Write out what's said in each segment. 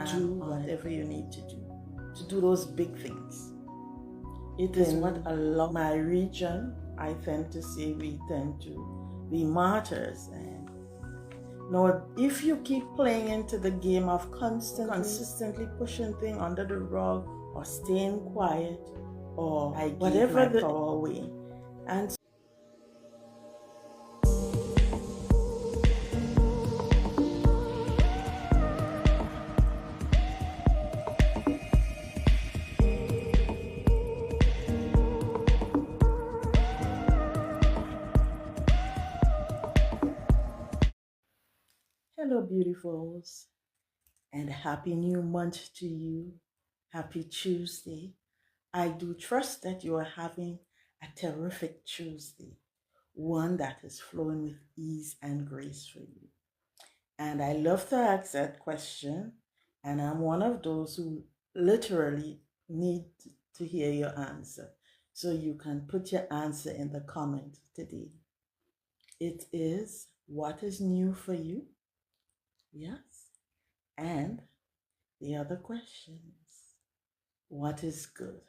do whatever you need to do those big things. It is what a lot my region, I tend to say, we tend to be martyrs. And now, if you keep playing into the game of consistently pushing things under the rug or staying quiet or whatever the power away, and hello, beautifuls, and a happy new month to you. Happy Tuesday. I do trust that you are having a terrific Tuesday, one that is flowing with ease and grace for you. And I love to ask that question, and I'm one of those who literally need to hear your answer. So you can put your answer in the comment today. It is, what is new for you? Yes. And the other questions, what is good?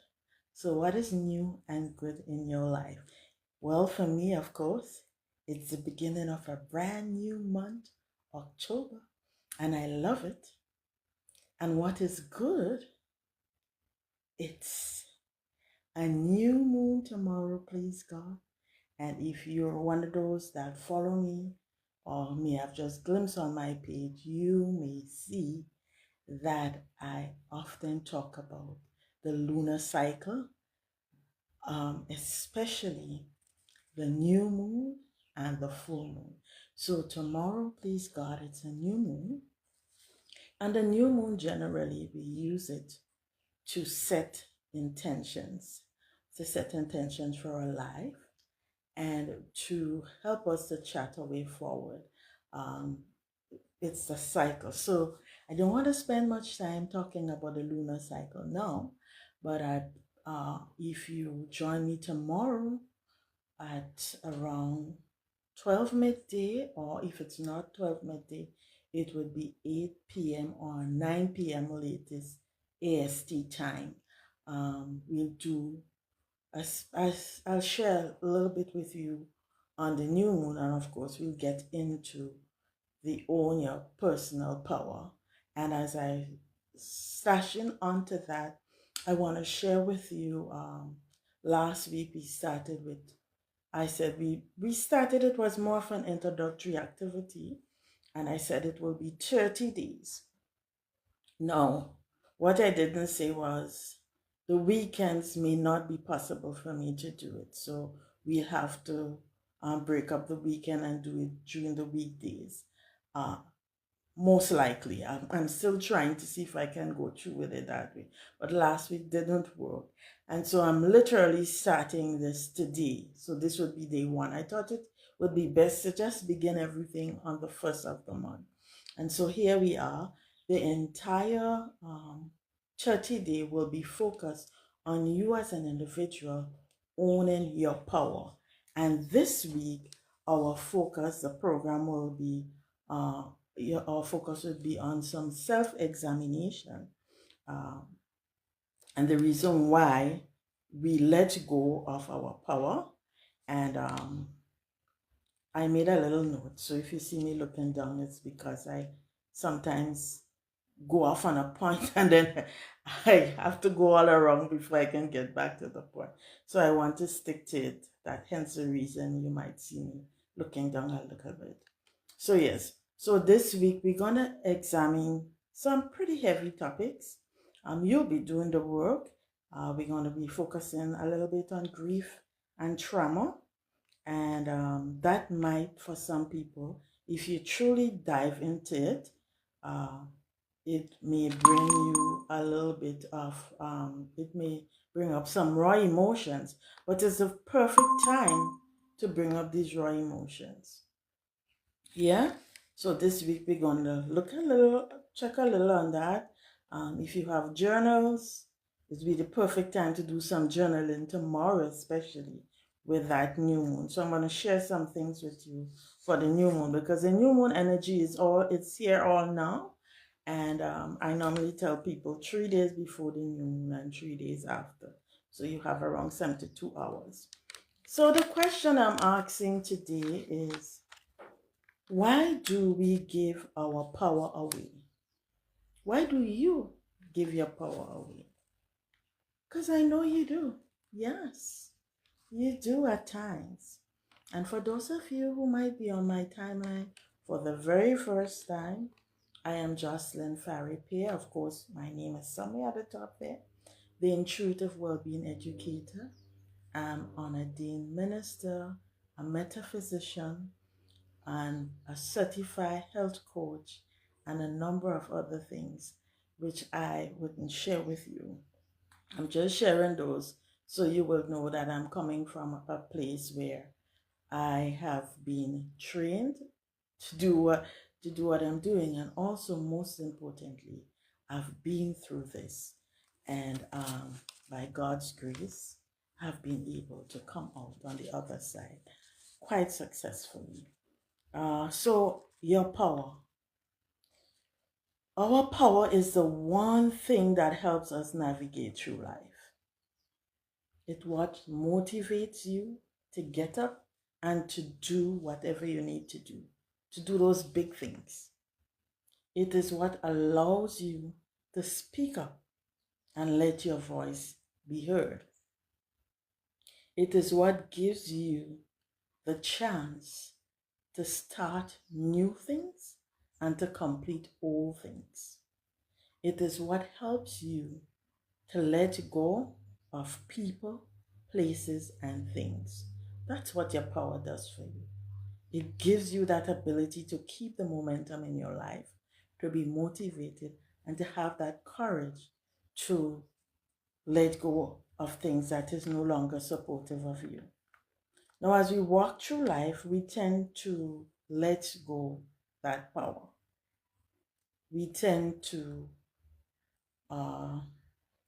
So what is new and good in your life? Well, for me, of course, it's the beginning of a brand new month, October, and I love it. And what is good? It's a new moon tomorrow, please God. And if you're one of those that follow me or may have just glimpsed on my page, you may see that I often talk about the lunar cycle, especially the new moon and the full moon. So tomorrow, please God, it's a new moon. And the new moon, generally, we use it to set intentions, for our life and to help us to chart our way forward. It's a cycle. So I don't want to spend much time talking about the lunar cycle now, but if you join me tomorrow at around 12 midday, or if it's not 12 midday, it would be 8 p.m. or 9 p.m. latest AST time. We'll do, I'll share a little bit with you on the new moon, and of course we'll get into the own your personal power. And as I stashing onto that, I want to share with you, last week we started with, I said we started, it was more of an introductory activity, and I said it will be 30 days. Now, what I didn't say was the weekends may not be possible for me to do it. So we'll have to break up the weekend and do it during the weekdays. Most likely. I'm still trying to see if I can go through with it that way. But last week didn't work. And so I'm literally starting this today. So this would be day one. I thought it would be best to just begin everything on the first of the month. And so here we are. The entire 30-day will be focused on you as an individual owning your power. And this week, our focus, the program will be our focus would be on some self-examination, and the reason why we let go of our power. And I made a little note, so if you see me looking down, it's because I sometimes go off on a point and then I have to go all around before I can get back to the point. So I want to stick to it. That hence the reason you might see me looking down a little bit. So yes, so this week we're going to examine some pretty heavy topics. You'll be doing the work. We're going to be focusing a little bit on grief and trauma. And that might, for some people, if you truly dive into it, it may bring you a little bit of, it may bring up some raw emotions, but it's the perfect time to bring up these raw emotions. Yeah, so this week we're going to check a little on that. If you have journals, it'll be the perfect time to do some journaling tomorrow, especially with that new moon. So I'm going to share some things with you for the new moon, because the new moon energy it's here all now. And I normally tell people 3 days before the new moon and 3 days after. So you have around 72 hours. So the question I'm asking today is, why do we give our power away? Why do you give your power away? Because I know you do. Yes, you do at times. And for those of you who might be on my timeline for the very first time, I am Joslyn Farripier. Of course, my name is somewhere at the top there. The Intuitive Wellbeing Educator. I'm an ordained minister, a metaphysician, and a certified health coach, and a number of other things which I wouldn't share with you. I'm just sharing those so you will know that I'm coming from a place where I have been trained to do what I'm doing, and also most importantly, I've been through this, and by God's grace, I've been able to come out on the other side quite successfully. So your power. Our power is the one thing that helps us navigate through life. It's what motivates you to get up and to do whatever you need to do those big things. It is what allows you to speak up and let your voice be heard. It is what gives you the chance to start new things and to complete old things. It is what helps you to let go of people, places, and things. That's what your power does for you. It gives you that ability to keep the momentum in your life, to be motivated, and to have that courage to let go of things that is no longer supportive of you. Now, as we walk through life, we tend to let go that power. We tend to uh,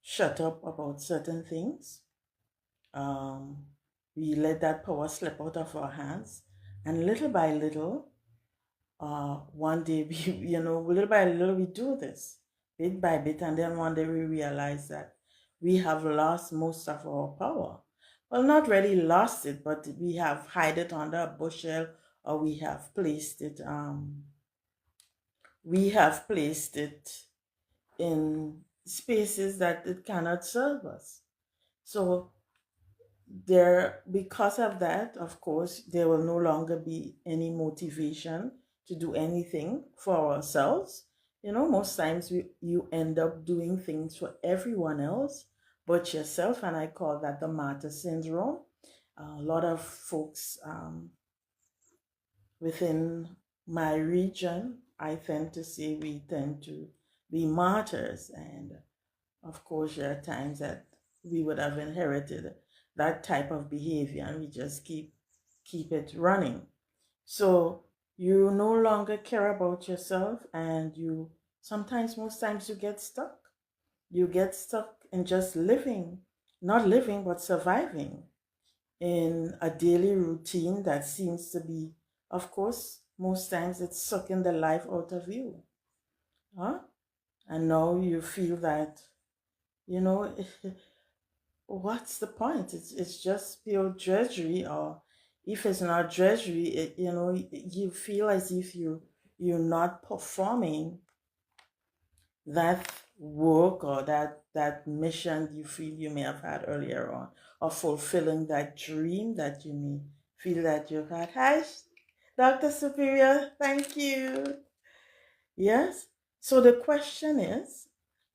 shut up about certain things. Um, we let that power slip out of our hands, and little by little, one day we, little by little we do this, bit by bit, and then one day we realize that we have lost most of our power. Well, not really lost it, but we have hid it under a bushel, or we have placed it in spaces that it cannot serve us. So there, because of that, of course, there will no longer be any motivation to do anything for ourselves. Most times you end up doing things for everyone else but yourself, and I call that the martyr syndrome. A lot of folks within my region, I tend to say we tend to be martyrs, and of course, there are times that we would have inherited that type of behavior, and we just keep it running. So you no longer care about yourself, and most times you get stuck. You get stuck in just living, not living, but surviving in a daily routine that seems to be, of course, most times it's sucking the life out of you. Huh? And now you feel that, you know, what's the point? It's just pure drudgery, or if it's not drudgery, you feel as if you're not performing that work, or that mission you feel you may have had earlier on, or fulfilling that dream that you may feel that you've had. Hi, Dr. Superior, thank you. Yes. So the question is,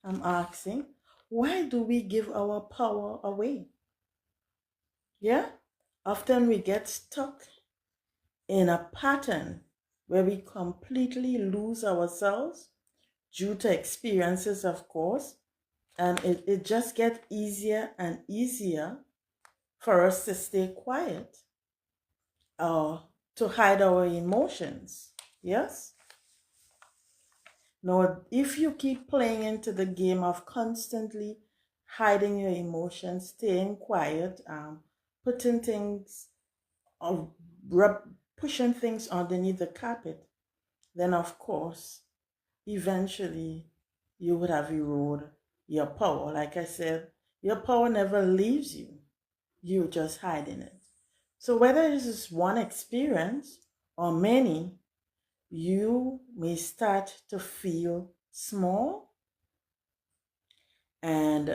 I'm asking, why do we give our power away? Yeah. Often we get stuck in a pattern where we completely lose ourselves due to experiences, of course, and it just gets easier and easier for us to stay quiet or to hide our emotions. Yes? Now, if you keep playing into the game of constantly hiding your emotions, staying quiet, putting things or pushing things underneath the carpet, then of course eventually you would have eroded your power. Like I said, your power never leaves you. You're just hiding it. So whether this is one experience or many, you may start to feel small. And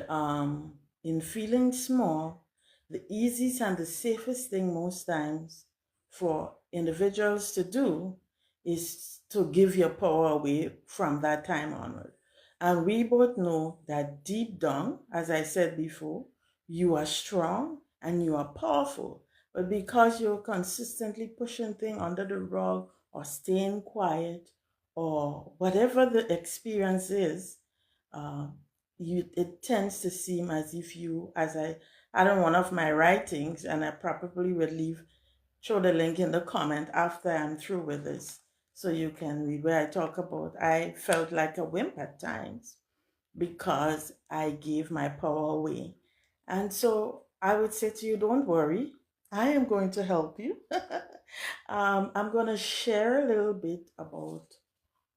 in feeling small, the easiest and the safest thing most times for individuals to do is to give your power away from that time onward. And we both know that deep down, as I said before, you are strong and you are powerful. But because you're consistently pushing things under the rug or staying quiet or whatever the experience is, uh, it tends to seem as if you, as I had in one of my writings, and I probably will show the link in the comment after I'm through with this, so you can read where I talk about I felt like a wimp at times because I gave my power away. And so I would say to you, don't worry, I am going to help you. I'm going to share a little bit about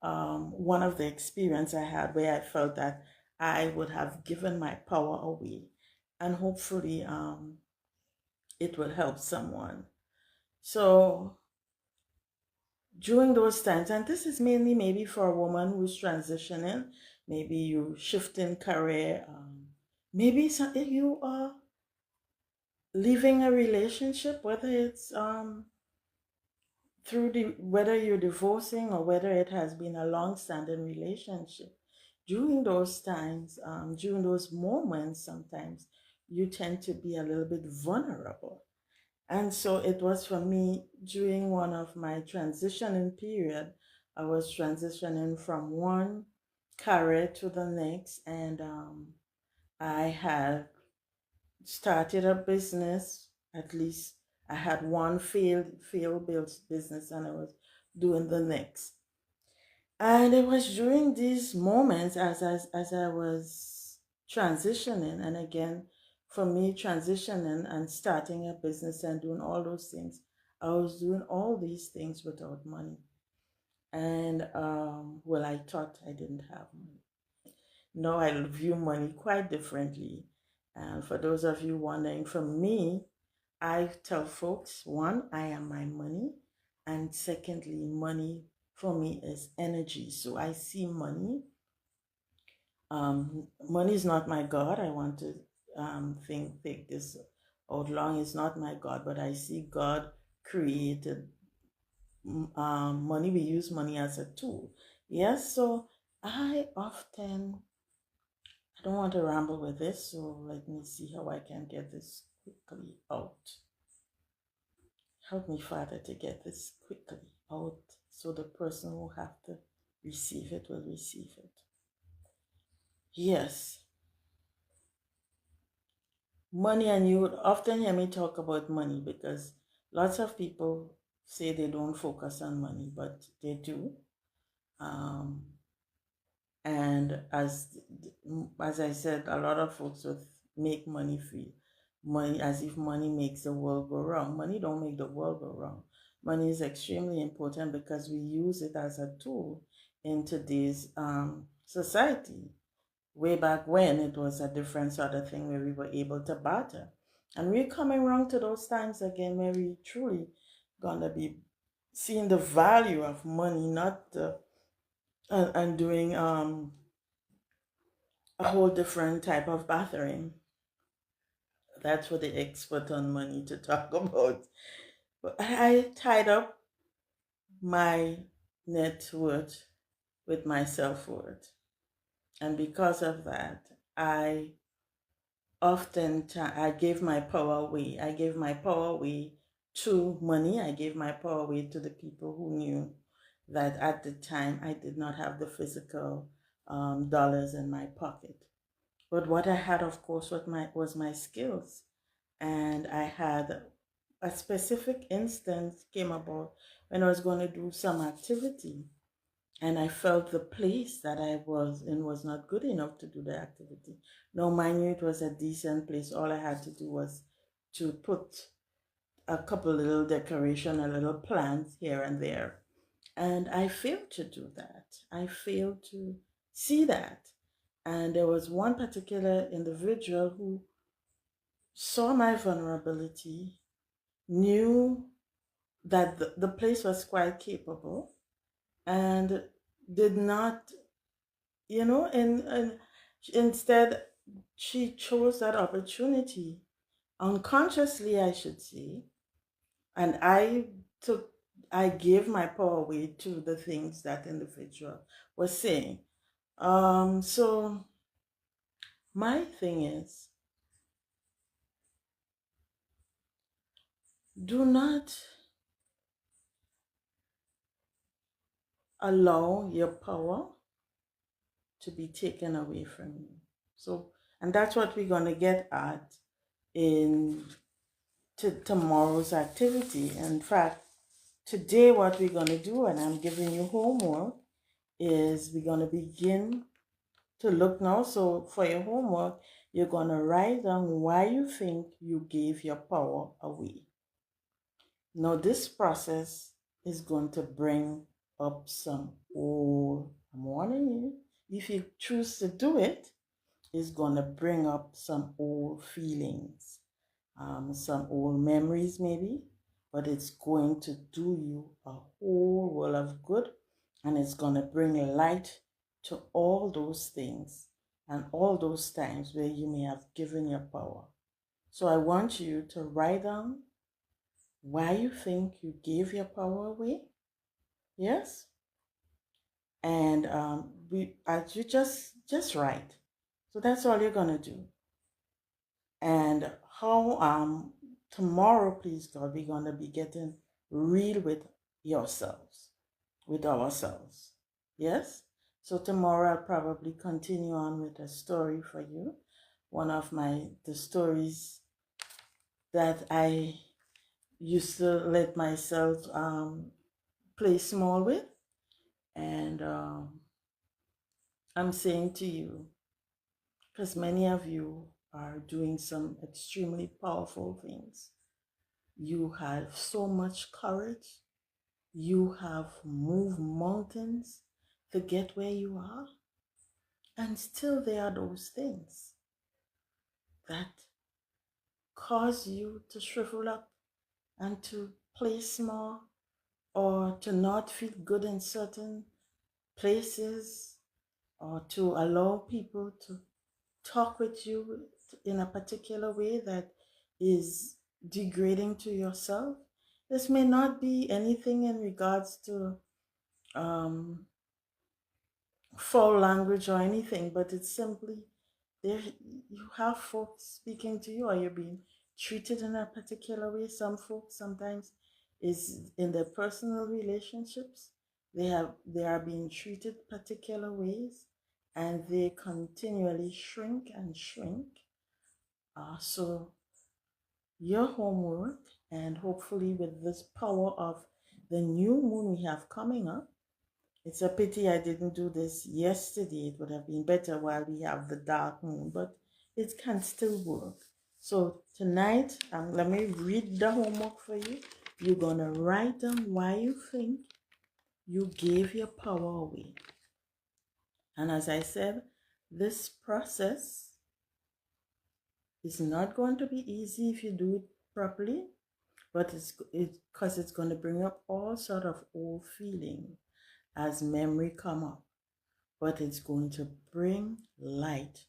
one of the experience I had where I felt that I would have given my power away, and hopefully it will help someone. So during those times, and this is mainly maybe for a woman who's transitioning, maybe you shifting career, maybe you are leaving a relationship, whether it's through the whether you're divorcing or whether it has been a long-standing relationship. During those times, during those moments, sometimes you tend to be a little bit vulnerable. And so it was for me during one of my transitioning period. I was transitioning from one career to the next, and I had started a business. At least I had one failed built business, and I was doing the next. And it was during these moments as I was transitioning, and again, for me, transitioning and starting a business and doing all those things, I was doing all these things without money. And well, I thought I didn't have money. Now I view money quite differently. And for those of you wondering, for me, I tell folks, one, I am my money. And secondly, money for me is energy. So I see money. Money is not my God. I want to take this out long. It's not my God, but I see God created money. We use money as a tool. Yes, so I don't want to ramble with this, so let me see how I can get this quickly out. Help me, Father, to get this quickly out so the person who have to receive it will receive it. Yes, money, and you would often hear me talk about money because lots of people say they don't focus on money, but they do. Um, and as I said, a lot of folks would make money feel money as if money makes the world go wrong. Money don't make the world go wrong. Money is extremely important because we use it as a tool in today's society. Way back when, it was a different sort of thing where we were able to barter, and we're coming around to those times again where we truly gonna be seeing the value of money, not the and doing a whole different type of bathering. That's for the expert on money to talk about. But I tied up my net worth with my self worth. And because of that, I gave my power away. I gave my power away to money. I gave my power away to the people who knew that at the time I did not have the physical dollars in my pocket. But what I had, of course, was my skills. And I had a specific instance came about when I was going to do some activity. And I felt the place that I was in was not good enough to do the activity. No, mind you, it was a decent place. All I had to do was to put a couple little decoration, a little plants here and there. And I failed to do that. I failed to see that. And there was one particular individual who saw my vulnerability, knew that the place was quite capable, and did not, and instead she chose that opportunity unconsciously, I should say, and took I gave my power away to the things that individual was saying. So my thing is, do not allow your power to be taken away from you. So, and that's what we're going to get at in tomorrow's activity. In fact, today what we're going to do, and I'm giving you homework, is we're going to begin to look now. So for your homework, you're going to write down why you think you gave your power away. Now, this process is going to bring up some old, I'm warning you, if you choose to do it, it's going to bring up some old feelings, some old memories maybe, but it's going to do you a whole world of good, and it's going to bring light to all those things and all those times where you may have given your power. So I want you to write down why you think you gave your power away. Yes, and as you just write. So that's all you're gonna do. And how tomorrow, please God, we're gonna be getting real with yourselves, with ourselves. Yes. So tomorrow I'll probably continue on with a story for you. One of the stories that I used to let myself play small with. And I'm saying to you, because many of you are doing some extremely powerful things, you have so much courage, you have moved mountains to get where you are, and still there are those things that cause you to shrivel up and to play small, or to not feel good in certain places, or to allow people to talk with you in a particular way that is degrading to yourself. This may not be anything in regards to um, foul language or anything, but it's simply there. You have folks speaking to you, or you're being treated in a particular way. Some folks sometimes is in their personal relationships. They are being treated particular ways, and they continually shrink and shrink. So your homework, and hopefully with this power of the new moon we have coming up, it's a pity I didn't do this yesterday. It would have been better while we have the dark moon, but it can still work. So tonight, let me read the homework for you. You're going to write down why you think you gave your power away. And as I said, this process is not going to be easy if you do it properly, but it's because it's going to bring up all sort of old feeling as memory come up, but it's going to bring light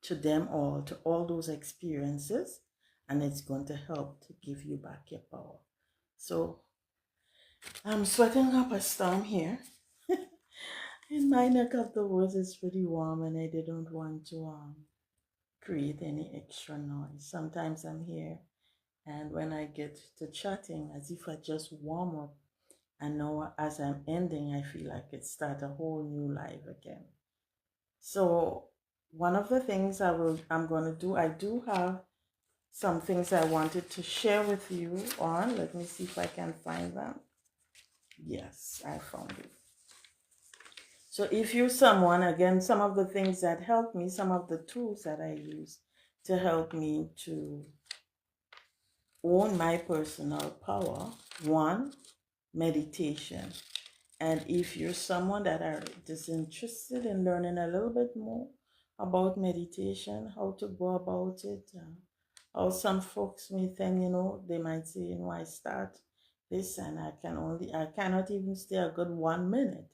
to them all, to all those experiences, and it's going to help to give you back your power. So I'm sweating up a storm here. In my neck of the woods, it's pretty warm, and I didn't want to create any extra noise. Sometimes I'm here, and when I get to chatting, as if I just warm up, and now as I'm ending, I feel like it start a whole new life again. So one of the things I'm going to do, I do have some things I wanted to share with you on. Let me see if I can find them. Yes, I found it. So if you're someone, again, some of the things that help me, some of the tools that I use to help me to own my personal power. One, meditation. And if you're someone that are just interested in learning a little bit more about meditation, how to go about it, how some folks may think, they might say, I start this and I cannot even stay a good 1 minute.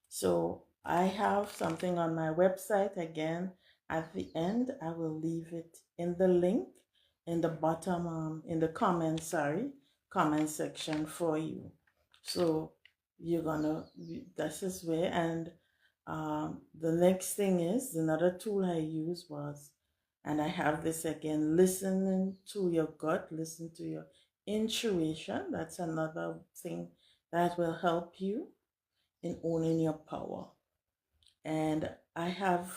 So I have something on my website. Again, at the end, I will leave it in the link in the bottom, in the comment section for you. So you're gonna, this is where, and the next thing is another tool I use was, and I have this again, listening to your gut, listen to your intuition. That's another thing that will help you in owning your power. And I have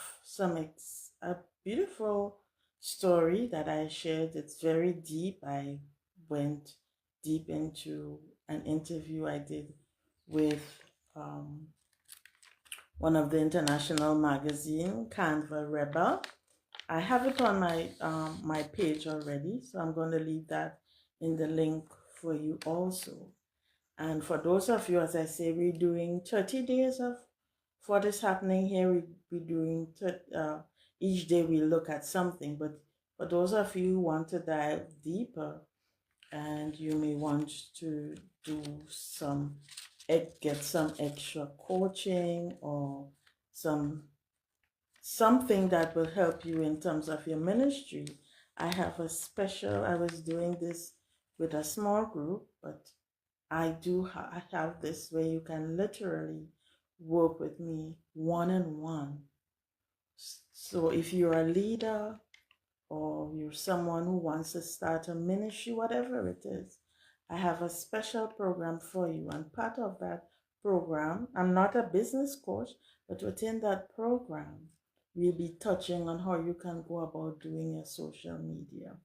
a beautiful story that I shared. It's very deep. I went deep into an interview I did with um, one of the international magazine, Canva Rebel. I have it on my page already, so I'm going to leave that in the link for you also. And for those of you, as I say, we're doing 30 days of what is happening here. We're doing, each day we look at something. But for those of you who want to dive deeper, and you may want to do get some extra coaching or something that will help you in terms of your ministry, I have I was doing this with a small group, but I have this where you can literally work with me one on one. So if you're a leader or you're someone who wants to start a ministry, whatever it is, I have a special program for you. And part of that program, I'm not a business coach, but within that program, we'll be touching on how you can go about doing your social media.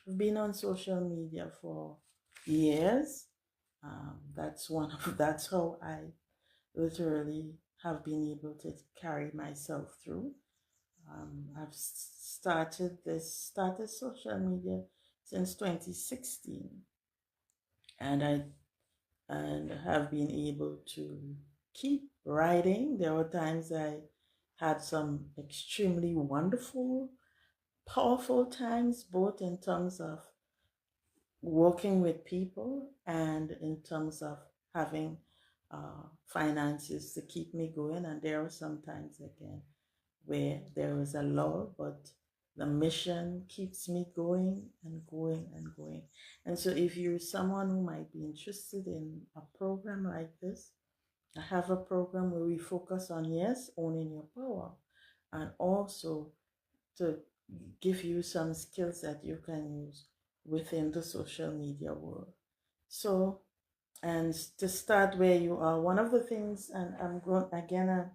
I've been on social media for years. That's how I literally have been able to carry myself through. I've started social media since 2016, and I have been able to keep writing. There were times I had some extremely wonderful, powerful times, both in terms of working with people and in terms of having finances to keep me going. And there are some times again where there is a lull, but the mission keeps me going and going and going. And so if you're someone who might be interested in a program like this, I have a program where we focus on, yes, owning your power, and also to give you some skills that you can use within the social media world. So, and to start where you are, one of the things, and I'm going again,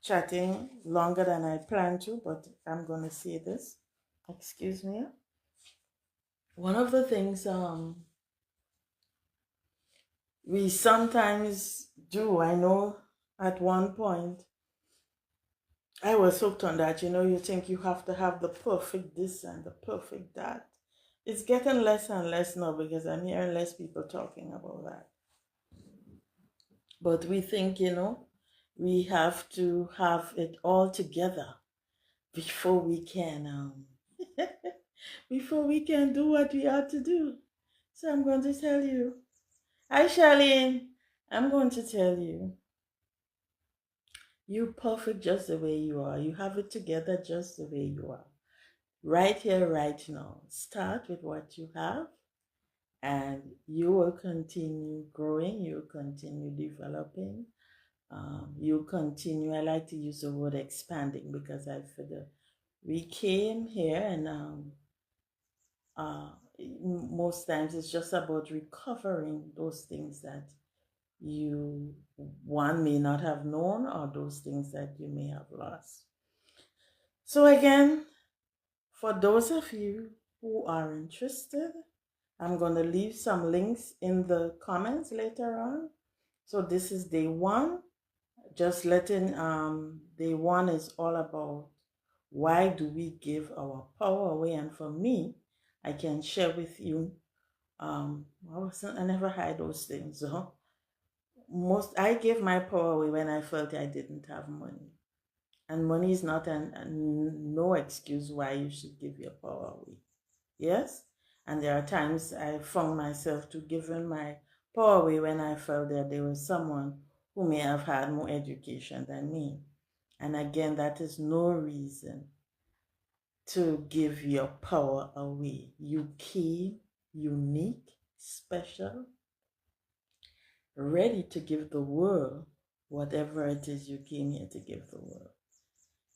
chatting longer than I planned to, but I'm going to say this. Excuse me. One of the things we sometimes do, I know at one point, I was hooked on that. You think you have to have the perfect this and the perfect that. It's getting less and less now because I'm hearing less people talking about that. But we think, we have to have it all together before we can before we can do what we ought to do. So I'm going to tell you. Hi, Charlene. I'm going to tell you. You're perfect just the way you are. You have it together just the way you are. Right here, right now. Start with what you have, and you will continue growing. You'll continue developing. You'll continue. I like to use the word expanding because I figure we came here and uh, most times it's just about recovering those things that you one may not have known or those things that you may have lost. So again, for those of you who are interested, I'm going to leave some links in the comments later on. So this is day one. Just letting day one is all about why do we give our power away. And for me, I can share with you, I never had those things. I gave my power away when I felt I didn't have money. And money is not no excuse why you should give your power away. Yes? And there are times I found myself to giving my power away when I felt that there was someone who may have had more education than me. And again, that is no reason to give your power away. You key, unique, special, ready to give the world whatever it is you came here to give the world.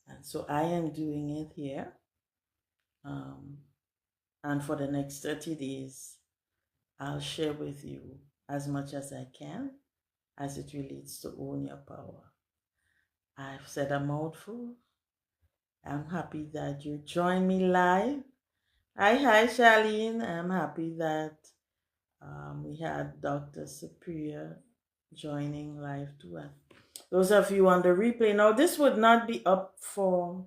And so I am doing it here. And for the next 30 days, I'll share with you as much as I can as it relates to own your power. I've said a mouthful. I'm happy that you joined me live. Hi, Charlene. I'm happy that we had Dr. Superior joining live too. And those of you on the replay, now this would not be up for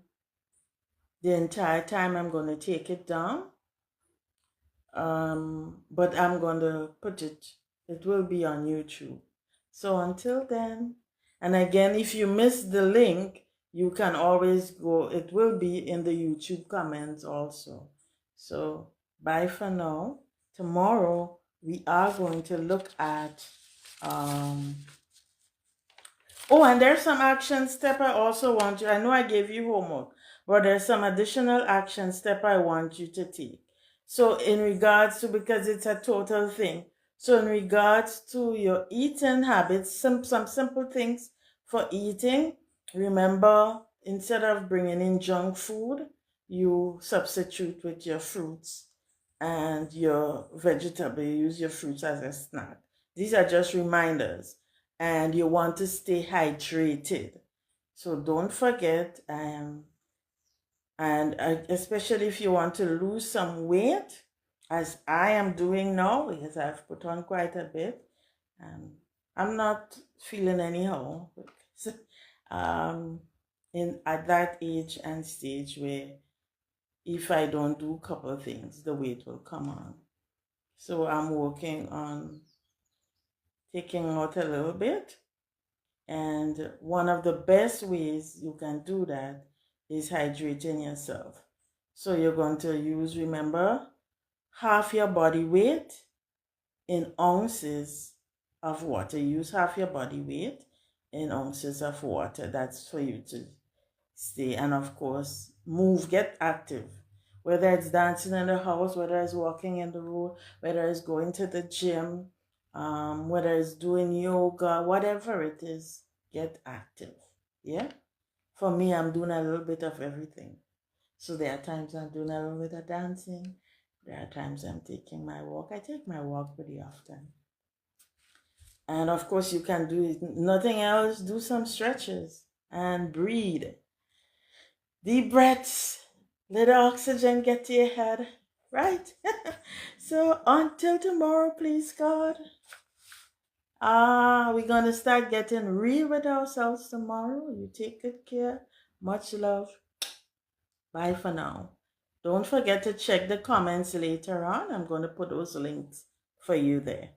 the entire time. I'm going to take it down. But I'm going to put it will be on YouTube. So until then, and again, if you miss the link, you can always go, it will be in the YouTube comments also. So bye for now. Tomorrow, we are going to look at, oh, and there's some action step I also want you, I know I gave you homework, but there's some additional action step I want you to take. So in regards to, because it's a total thing, so in regards to your eating habits, some simple things for eating, remember, instead of bringing in junk food, you substitute with your fruits and your vegetable. You use your fruits as a snack. These are just reminders. And you want to stay hydrated. So don't forget, and especially if you want to lose some weight, as I am doing now, because I've put on quite a bit, I'm not feeling anyhow. At that age and stage where if I don't do a couple of things, the weight will come on. So I'm working on taking out a little bit. And one of the best ways you can do that is hydrating yourself. So you're going to use, remember, half your body weight in ounces of water. Use half your body weight in ounces of water. That's for you to stay. And of course, move, get active. Whether it's dancing in the house, whether it's walking in the road, whether it's going to the gym, whether it's doing yoga, whatever it is, get active. Yeah? For me, I'm doing a little bit of everything. So there are times I'm doing a little bit of dancing. There are times I'm taking my walk. I take my walk pretty often. And of course, you can do nothing else. Do some stretches and breathe. Deep breaths. Let the oxygen get to your head. Right? So until tomorrow, please, God. We're going to start getting real with ourselves tomorrow. You take good care. Much love. Bye for now. Don't forget to check the comments later on. I'm going to put those links for you there.